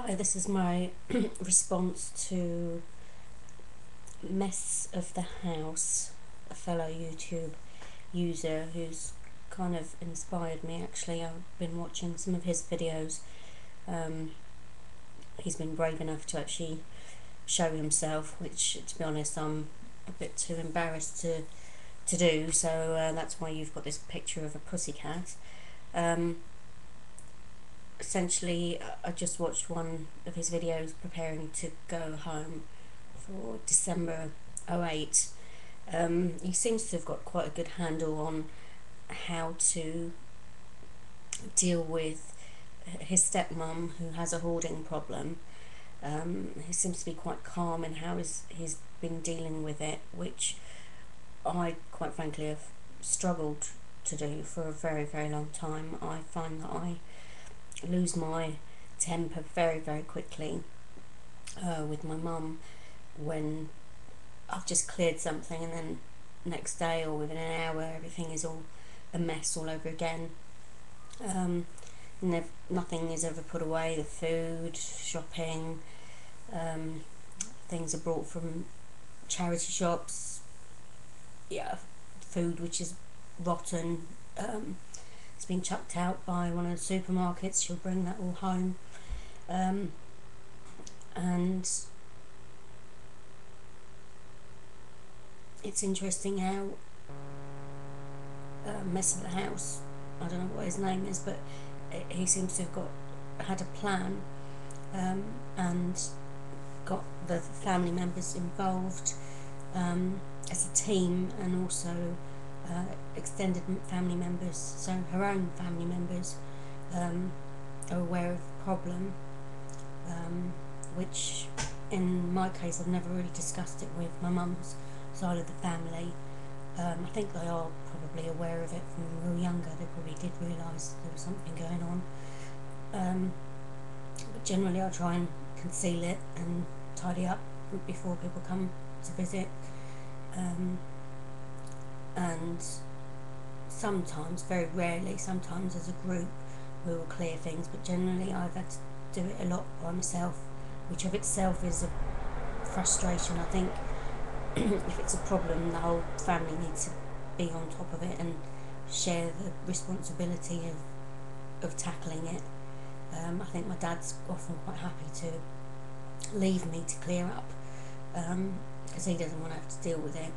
Hi, this is my response to Mess of the House, a fellow YouTube user who's kind of inspired me actually. I've been watching some of his videos. He's been brave enough to actually show himself, which to be honest I'm a bit too embarrassed to do, so that's why you've got this picture of a pussycat. Essentially, I just watched one of his videos preparing to go home for December 08. He seems to have got quite a good handle on how to deal with his stepmom who has a hoarding problem. He seems to be quite calm in how he's been dealing with it, which I quite frankly have struggled to do for a very, very long time. I find that I lose my temper very, very quickly with my mum when I've just cleared something, and then next day or within an hour everything is all a mess all over again. Nothing is ever put away. The food, shopping, things are brought from charity shops. Yeah, food which is rotten. It's been chucked out by one of the supermarkets. She'll bring that all home, and it's interesting how Mess of the House, I don't know what his name is, but he seems to have had a plan, and got the family members involved as a team, and also extended family members, so her own family members are aware of the problem, which in my case I've never really discussed it with my mum's side of the family. I think they are probably aware of it from when we were younger. They probably did realise there was something going on, but generally I try and conceal it and tidy up before people come to visit, and sometimes, very rarely, sometimes as a group we will clear things, but generally I've had to do it a lot by myself, which of itself is a frustration. I think if it's a problem, the whole family needs to be on top of it and share the responsibility of tackling it. I think my dad's often quite happy to leave me to clear up, because he doesn't want to have to deal with it.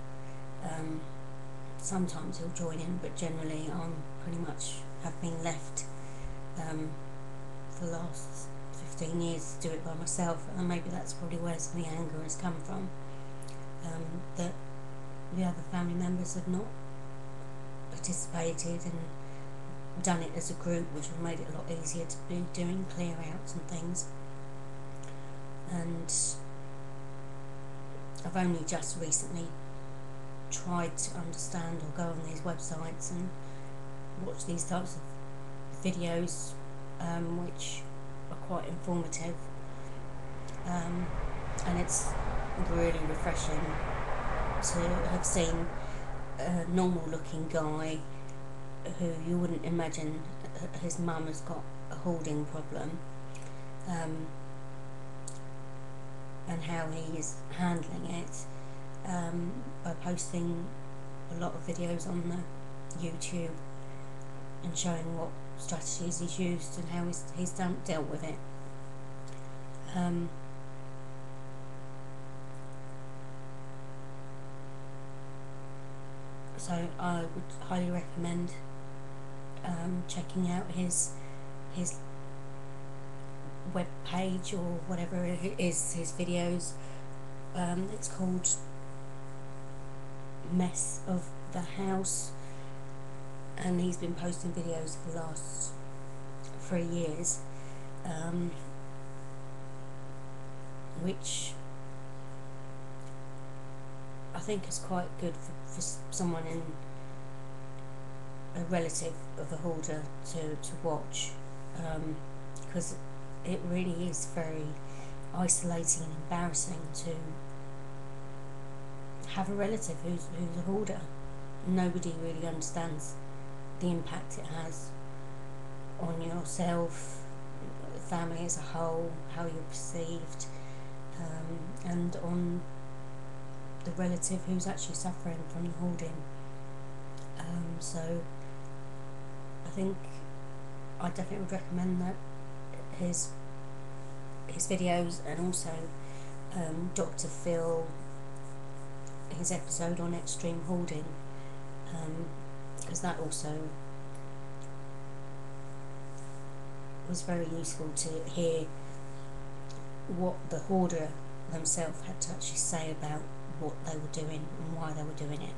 Sometimes he'll join in, but generally I'm pretty much have been left for the last 15 years to do it by myself, and maybe that's probably where some of the anger has come from, that the other family members have not participated and done it as a group, which would have made it a lot easier to be doing clear outs and things. And I've only just recently tried to understand or go on these websites and watch these types of videos, which are quite informative, and it's really refreshing to have seen a normal looking guy who you wouldn't imagine his mum has got a hoarding problem, and how he is handling it, by posting a lot of videos on the YouTube and showing what strategies he's used and how he's dealt with it. So I would highly recommend checking out his web page or whatever it is, his videos. It's called Mess of the House, and he's been posting videos for the last 3 years, which I think is quite good for someone in a relative of a hoarder to watch, because it really is very isolating and embarrassing to have a relative who's a hoarder. Nobody really understands the impact it has on yourself, the family as a whole, how you're perceived, and on the relative who's actually suffering from the hoarding. So I think I definitely would recommend that his videos, and also Dr. Phil, his episode on extreme hoarding, because that also was very useful to hear what the hoarder themselves had to actually say about what they were doing and why they were doing it.